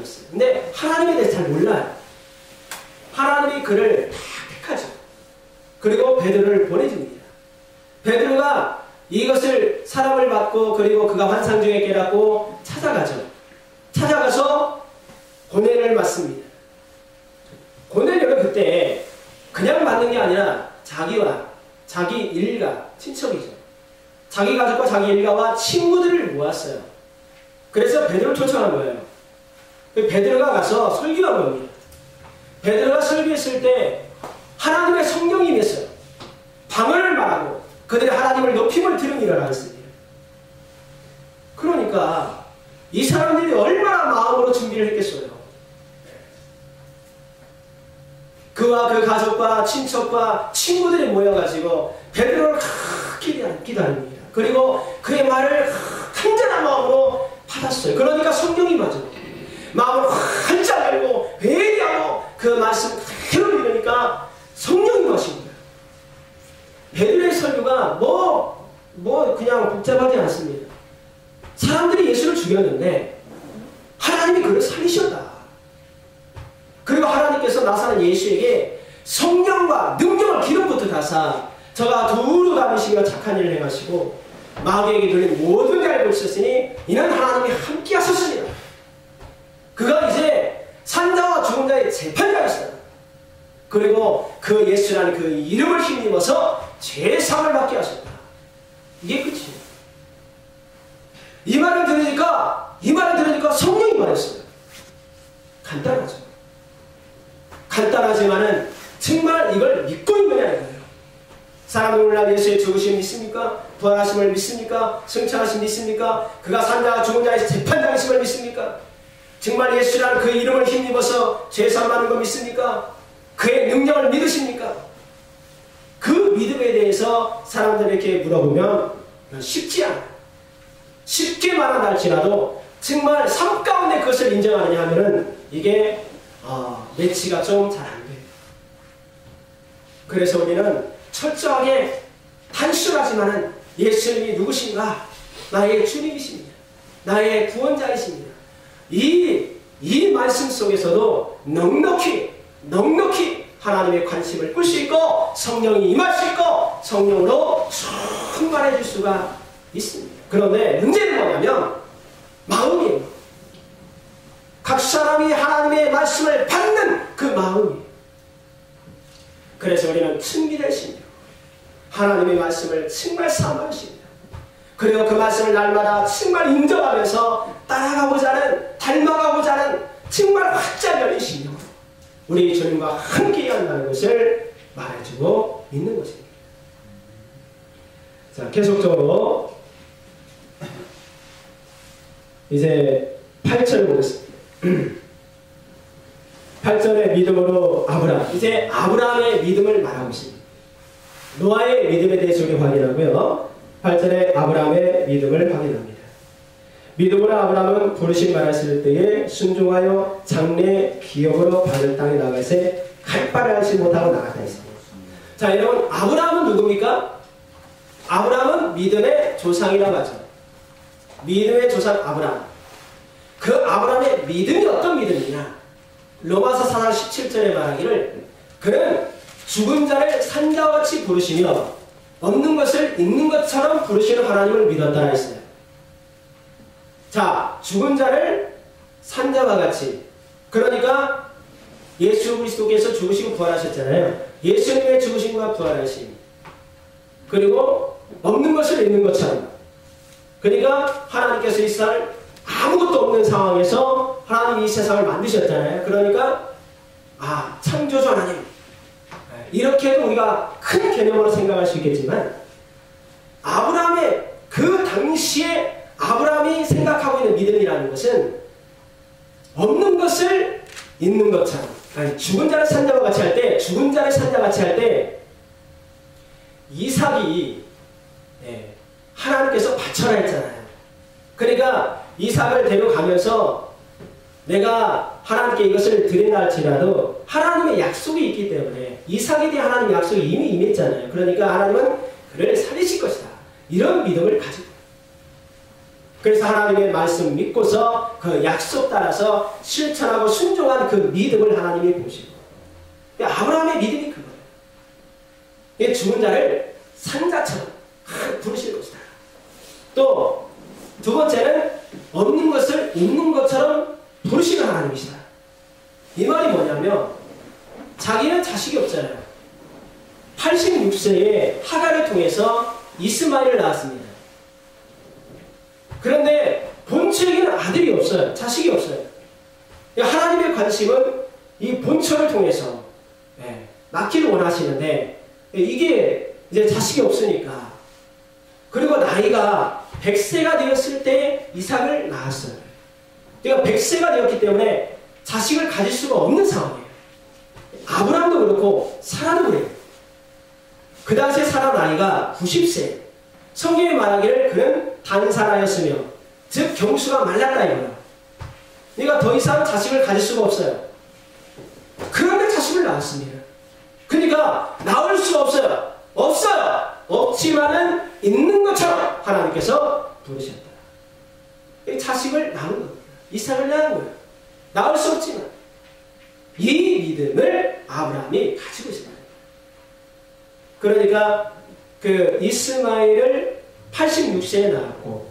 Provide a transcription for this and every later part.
사람이었어요. 근데 하나님에 대해서 잘 몰라요. 하나님이 그를 다 택하죠. 그리고 베드로를 보내줍니다. 베드로가 이것을 사람을 받고 그리고 그가 환상 중에 깨닫고 찾아가죠. 찾아가서 고넬을 맞습니다. 고넬료는 그때 그냥 맞는 게 아니라 자기와 자기 일가, 친척이죠. 자기 가족과 자기 일가와 친구들을 모았어요. 그래서 베드로를 초청한 거예요. 베드로가 가서 설교한 겁니다. 베드로가 설교했을 때 하나님의 성령이 임했어요. 방언을 말하고 그들이 하나님을 높임을 들은 일을 하였습니다. 그러니까 이 사람들이 얼마나 마음으로 준비를 했겠어요. 그와 그 가족과 친척과 친구들이 모여가지고 베드로를 기다립니다. 그리고 그의 말을 간절한 마음으로 받았어요. 그러니까 성령이 맞아요. 마음을 활짝 열고 회개하고 그 말씀 그대로 믿으니까 성령이 마신 거예요. 베드로의 설교가 그냥 복잡하지 않습니다. 사람들이 예수를 죽였는데 하나님이 그를 살리셨다. 그리고 하나님께서 나사렛 예수에게 성령과 능력을 기름부터 다사 저가 두루 다니시며 착한 일을 행하시고 마귀에게 들린 모든 자를 고치셨으니 이는 하나님이 함께 하셨으니라. 그가 이제 산자와 죽은 자의 재판장이시다. 그리고 그 예수라는 그 이름을 힘입어서 죄사함을 받게 하셨다. 이게 끝이에요. 이 말을 들으니까 성령이 말했어요. 간단하죠. 간단하지만은 정말 이걸 믿고 있느냐는 거예요. 사람들 오늘날 예수의 죽으심 믿습니까? 부활하심을 믿습니까? 승천하심 믿습니까? 그가 산자와 죽은 자의 재판장이심을 믿습니까? 정말 예수라는 그 이름을 힘입어서 죄사함 받는 거 믿습니까? 그의 능력을 믿으십니까? 그 믿음에 대해서 사람들에게 물어보면 쉽지 않아요. 쉽게 말한다 할지라도 정말 삶 가운데 그것을 인정하느냐 하면은 이게 매치가 좀 잘 안 돼요. 그래서 우리는 철저하게 단순하지만은 예수님이 누구신가? 나의 주님이십니다. 나의 구원자이십니다. 이 말씀 속에서도 넉넉히 하나님의 관심을 끌 수 있고 성령이 임할 수 있고 성령으로 충만해질 수가 있습니다. 그런데 문제는 뭐냐면 마음이에요. 각 사람이 하나님의 말씀을 받는 그 마음이에요. 그래서 우리는 충비될 신령 하나님의 말씀을 정말 사모하십니다. 그리고 그 말씀을 날마다 정말 인정하면서 따라가고자 하는 닮아가고자 하는 정말 활짝 열린 신령 우리 주님과 함께 한다는 것을 말해주고 믿는 것입니다. 자, 계속적으로 이제 8절을 보겠습니다. 8절의 믿음으로 아브라함. 이제 아브라함의 믿음을 말하고 있습니다. 노아의 믿음에 대해서 우리 확인하고요. 8절에 아브라함의 믿음을 확인합니다. 믿음으로 아브라함은 부르심 말하실 때에 순종하여 장래 기업으로 받을 땅에 나가세 갈 바를 알지 못하고 나갔다 했습니다. 자, 여러분, 아브라함은 누굽니까? 아브라함은 믿음의 조상이라고 하죠. 믿음의 조상 아브라함. 그 아브라함의 믿음이 어떤 믿음이냐? 로마서 4장 17절에 말하기를 그는 죽은 자를 산자와 같이 부르시며 없는 것을 있는 것처럼 부르시는 하나님을 믿었다 했어요. 자, 죽은 자를 산자와 같이. 그러니까 예수 그리스도께서 죽으시고 부활하셨잖아요. 예수님의 죽으심과 부활하심. 그리고 없는 것을 있는 것처럼. 그러니까 하나님께서 이 세상을 아무것도 없는 상황에서 하나님이 이 세상을 만드셨잖아요. 그러니까 창조주 하나님. 이렇게도 우리가 큰 개념으로 생각할 수 있겠지만 아브라함의 그 당시에 아브라함이 생각하고 있는 믿음이라는 것은 없는 것을 있는 것처럼 죽은 자를 산자와 같이 할 때 죽은 자를 산자와 같이 할 때 이삭이 하나님께서 바쳐라 했잖아요. 그러니까 이삭을 데려가면서 내가 하나님께 이것을 드린다 할지라도 하나님의 약속이 있기 때문에 이삭에 대한 하나님의 약속이 이미 임했잖아요. 그러니까 하나님은 그를 살리실 것이다. 이런 믿음을 가지고 그래서 하나님의 말씀 믿고서 그 약속 따라서 실천하고 순종한 그 믿음을 하나님이 보시고, 아브라함의 믿음이 그거예요. 죽은 자를 산자처럼 부르실 것이다. 또 두 번째는 없는 것을 있는 것처럼 부르시는 하나님이시다. 이 말이 뭐냐면 자기는 자식이 없잖아요. 86세에 하갈을 통해서 이스마엘을 낳았습니다. 그런데 본처에게는 아들이 없어요. 자식이 없어요. 하나님의 관심은 이 본처를 통해서 낳기를 원하시는데, 이게 이제 자식이 없으니까, 그리고 나이가 100세가 되었을 때 이삭을 낳았어요. 그러니까 100세가 되었기 때문에 자식을 가질 수가 없는 상황이에요. 아브라함도 그렇고 사라도 그래요. 그 당시에 사라 나이가 90세. 성경에 말하기를 그는 단사라였으며, 즉 경수가 말랐다 이거야. 그러니까 더 이상 자식을 가질 수가 없어요. 그런데 자식을 낳았습니다. 그러니까 낳을 수 없어요. 없어요. 없지만은 있는 것처럼 하나님께서 부르셨다. 자식을 낳은 겁니다. 이삭을 낳은 거예요. 낳을 수 없지만 이 믿음을 아브라함이 가지고 있습니다. 그러니까 그 이스마엘을 86세에 낳았고,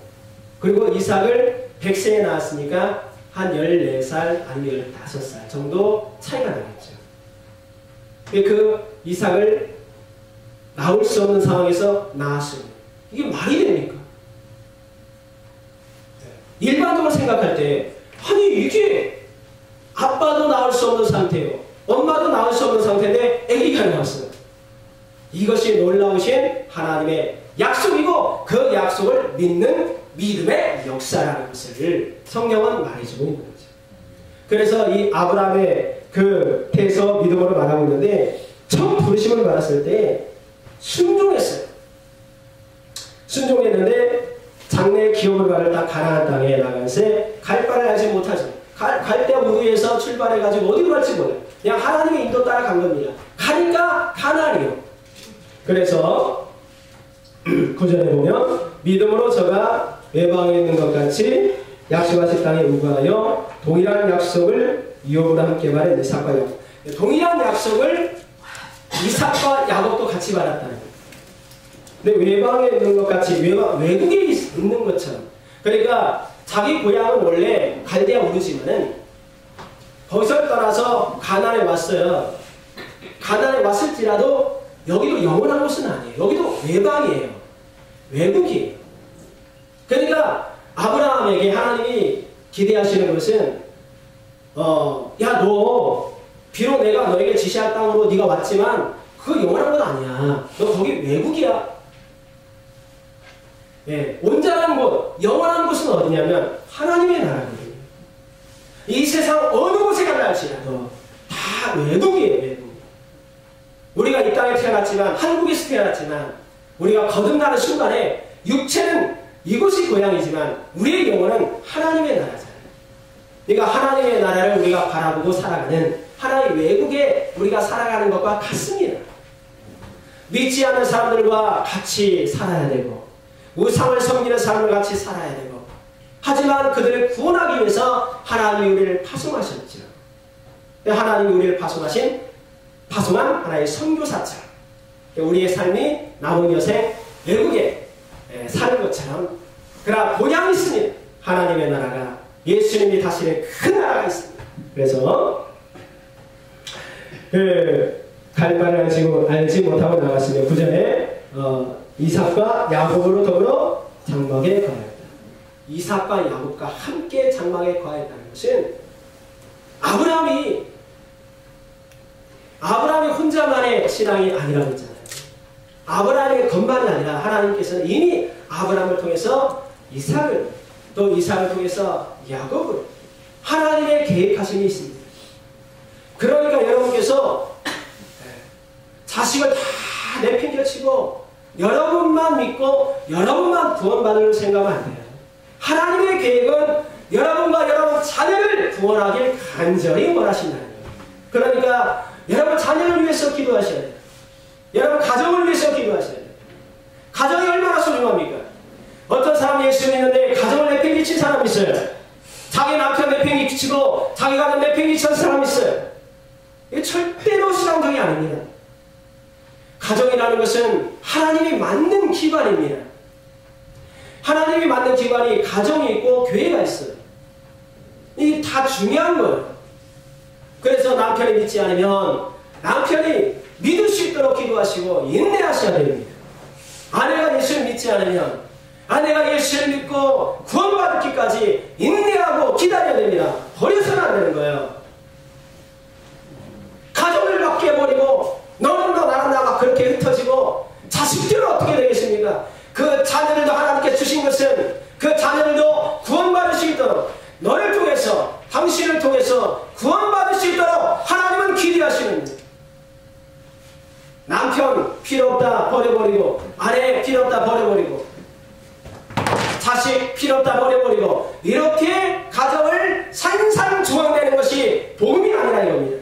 그리고 이삭을 100세에 낳았으니까 한 14살 아니면 15살 정도 차이가 나겠죠. 그 이삭을 낳을 수 없는 상황에서 낳았습니다. 이게 말이 됩니까? 일반적으로 생각할 때, 아니 이게 아빠도 낳을 수 없는 상태요, 엄마도 낳을 수 없는 상태인데 아기가 나왔어요. 이것이 놀라우신 하나님의 약속이고, 그 약속을 믿는 믿음의 역사라는 것을 성경은 말해주고 있는 거죠. 그래서 이 아브라함의 그 태에서 믿음으로 말하고 있는데, 처음 부르심을 받았을 때 순종했어요. 순종했는데 장래의 기업을 받을 딱 가나안 땅에 나가서 갈 바를 알지 못하죠. 갈대 우르에서 출발해가지고 어디로 갈지 몰라요. 그냥 하나님의 인도 따라 간 겁니다. 가니까 가나안이요. 그래서 9절에 보면 믿음으로 저가 외방에 있는 것 같이 약속하신 땅에 우거하여 동일한 약속을 이업으로 함께 받은 이삭과 야곱. 동일한 약속을 이삭과 야곱도 같이 받았다는 거예요. 근데 외방에 있는 것 같이 외국에 있는 것처럼. 그러니까 자기 고향은 원래 갈대아 우르지만은 거기서 떠나서 가나안에 왔어요. 가나안에 왔을지라도 여기도 영원한 곳은 아니에요. 여기도 외방이에요. 외국이에요. 그러니까 아브라함에게 하나님이 기대하시는 것은 야, 너 비록 내가 너에게 지시할 땅으로 네가 왔지만 그거 영원한 건 아니야. 너 거기 외국이야. 온전한 곳, 영원한 곳은 어디냐면 하나님의 나라거든요. 이 세상 어느 곳에 간다 할지라도 다 외국이에요. 외국. 우리가 이 땅에 태어났지만, 한국에서 태어났지만, 우리가 거듭나는 순간에 육체는 이곳이 고향이지만 우리의 영혼은 하나님의 나라잖아요. 그러니까 하나님의 나라를 우리가 바라보고 살아가는 하나의 외국에 우리가 살아가는 것과 같습니다. 믿지 않는 사람들과 같이 살아야 되고, 우상을 섬기는 사람과 같이 살아야 되고, 하지만 그들을 구원하기 위해서 하나님이 우리를 파송하셨죠. 하나님이 우리를 파송한 하나의 선교사처럼 우리의 삶이 남은 여생 외국에 사는 것처럼, 그러나 본향이 있습니다. 하나님의 나라가, 예수님이 다스리는 큰 나라가 있습니다. 그래서 갈 바를 알지 못하고 나갔으며 9절에 이삭과 야곱으로 더불어 장막에 거하였다. 이삭과 야곱과 함께 장막에 거하였다는 것은 아브라함이 혼자만의 신앙이 아니라고 했잖아요. 아브라함의 것만이 아니라 하나님께서는 이미 아브라함을 통해서 이삭을, 또 이삭을 통해서 야곱을, 하나님의 계획하심이 있습니다. 그러니까 여러분께서 자식을 다 내팽겨치고 여러분만 믿고 여러분만 구원받을 생각은 안 돼요. 하나님의 계획은 여러분과 여러분 자녀를 구원하길 간절히 원하신다는 거예요. 그러니까 여러분 자녀를 위해서 기도하셔야 돼요. 여러분 가정을 위해서 기도하셔야 돼요. 가정이 얼마나 소중합니까? 어떤 사람이 예수 믿는데 가정을 내팽개친 사람이 있어요. 자기 남편 내팽개치고 자기 가정 내팽개친 사람이 있어요. 이게 절대로 신앙적이 아닙니다. 가정이라는 것은 하나님이 만든 기관입니다. 하나님이 만든 기관이 가정이 있고 교회가 있어요. 이게 다 중요한 거예요. 그래서 남편이 믿지 않으면 남편이 믿을 수 있도록 기도하시고 인내하셔야 됩니다. 아내가 예수를 믿지 않으면 아내가 예수를 믿고 구원받기까지 인내하고 기다려야 됩니다. 버려서는 안 되는 거예요. 가정을 바뀌어버리고 너는 너 나는 나가 그렇게 흩어지고 자식들은 어떻게 되겠습니까? 그 자녀들도 하나님께 주신 것은 그 자녀들도 구원받을 수 있도록 너를 통해서 당신을 통해서 구원받을 수 있도록 하나님은 기대하시는 거예요. 남편 필요 없다 버려버리고 아내 필요 없다 버려버리고 자식 필요 없다 버려버리고 이렇게 가정을 산산조각내는 것이 복음이 아니라 이겁니다.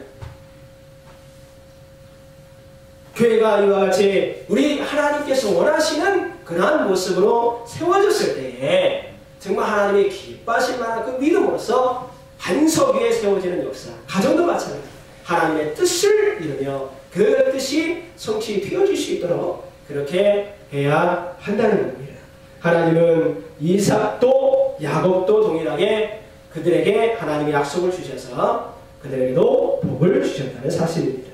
교회가 이와 같이 우리 하나님께서 원하시는 그러한 모습으로 세워졌을 때에 정말 하나님이 기뻐하실 만한 그 믿음으로서 반석 위에 세워지는 역사, 가정도 마찬가지입니다. 하나님의 뜻을 이루며 그 뜻이 성취되어질 수 있도록 그렇게 해야 한다는 겁니다. 하나님은 이삭도 야곱도 동일하게 그들에게 하나님의 약속을 주셔서 그들에게도 복을 주셨다는 사실입니다.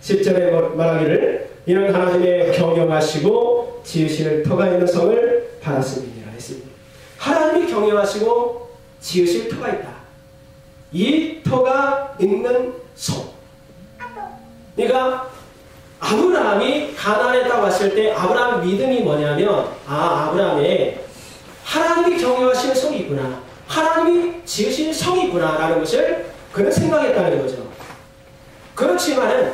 10절에 말하기를 이는 하나님의 경영하시고 지으실 터가 있는 성을 받았습니다 했습니다. 하나님이 경영하시고 지으실 터가 있다. 이 터가 있는 성. 그러니까 아브라함이 가나안에 딱 왔을 때 아브라함 믿음이 뭐냐면 아브라함에 하나님이 경영하시는 성이 있구나. 하나님이 지으신 성이 있구나 라는 것을 그는 생각했다는 거죠. 그렇지만은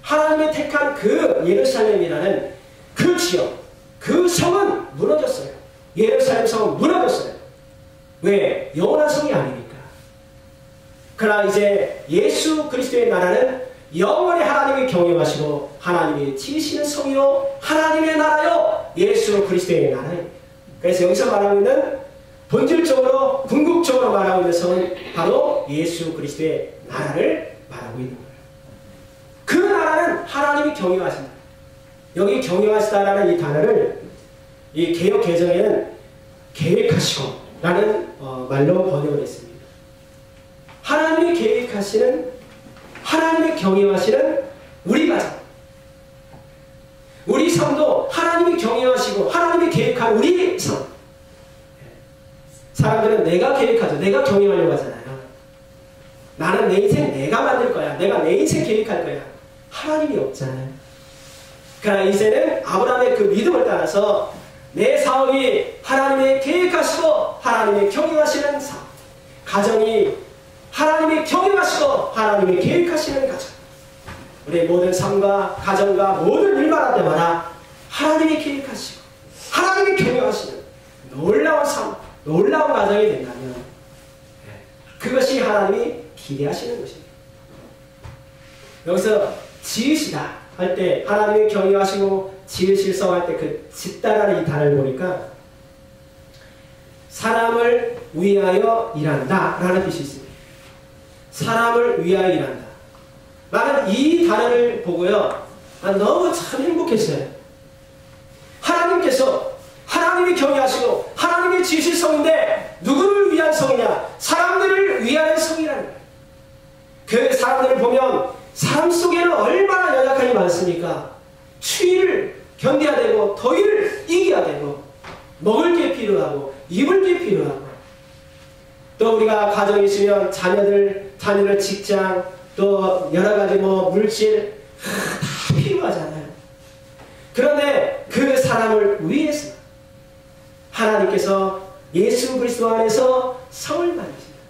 하나님이 택한 그 예루살렘이라는 그 지역, 그 성은 무너졌어요. 예루살렘 성은 무너졌어요. 왜? 영원한 성이 아니니까. 그러나 이제 예수 그리스도의 나라는 영원히 하나님이 경영하시고 하나님이 지으시는 성이요 하나님의 나라요 예수 그리스도의 나라입니다. 그래서 여기서 말하고 있는 본질적으로 궁극적으로 말하고 있는 성은 바로 예수 그리스도의 나라를 말하고 있는 거예요. 그 나라는 하나님이 경영하신다. 여기 경영하시다라는 이 단어를 이 개역 개정에는 계획하시고 라는 말로 번역을 했습니다. 하나님이 계획하시는 하나님이 경영하시는 우리 가정 우리 삶도 하나님이 경영하시고 하나님이 계획한 우리 삶. 사람들은 내가 계획하죠. 내가 경영하려고 하잖아요. 나는 내 인생 내가 만들 거야. 내가 내 인생 계획할 거야. 하나님이 없잖아요. 그러나 이제는 아브라함의 그 믿음을 따라서 내 사업이 하나님이 계획하시고 하나님이 경영하시는 사업, 가정이 하나님이 경영하시고 하나님이 계획하시는 가정, 우리의 모든 삶과 가정과 모든 일만 할 때마다 하나님이 계획하시고 하나님이 경영하시는 놀라운 삶, 놀라운 가정이 된다면 그것이 하나님이 기대하시는 것입니다. 여기서 지으시다 할 때 하나님이 경영하시고 지으실 성 할 때 그 짓다라는 이 단어를 보니까 사람을 위하여 일한다 라는 뜻이 있습니다. 사람을 위하여 일한다. 나는 이 단어를 보고요 너무 참 행복했어요. 하나님께서 하나님이 경영하시고 하나님이 지으실 성인데 누구를 위한 성이냐? 사람들을 위하는 성이라는 거예요. 그 사람들을 보면 삶 속에는 얼마나 연약함이 많습니까? 추위를 견뎌야 되고 더위를 이겨야 되고 먹을 게 필요하고 입을 게 필요하고 또 우리가 가정에 있으면 자녀들 직장 또 여러 가지 물질 다 필요하잖아요. 그런데 그 사람을 위해서 하나님께서 예수 그리스도 안에서 성을 만드십니다.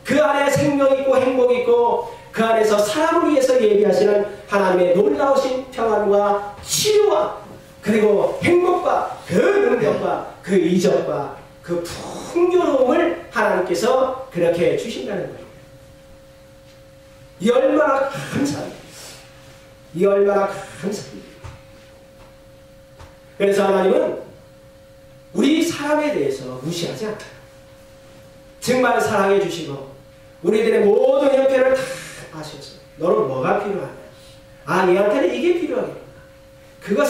그 안에 생명 있고 행복 있고 그 안에서 사람을 위해서 예비하시는 하나님의 놀라우신 평안과 치유와 그리고 행복과 그 능력과 그 이적과 그 풍요로움을 하나님께서 그렇게 주신다는 거예요. 이 얼마나 감사합니다. 이 얼마나 감사합니다. 그래서 하나님은 우리 사람에 대해서 무시하지 않아요. 정말 사랑해 주시고 우리들의 모든 형편을 다 아셔서 너는 뭐가 필요하냐? 아, 얘한테는 이게 필요하겠구나. 그것을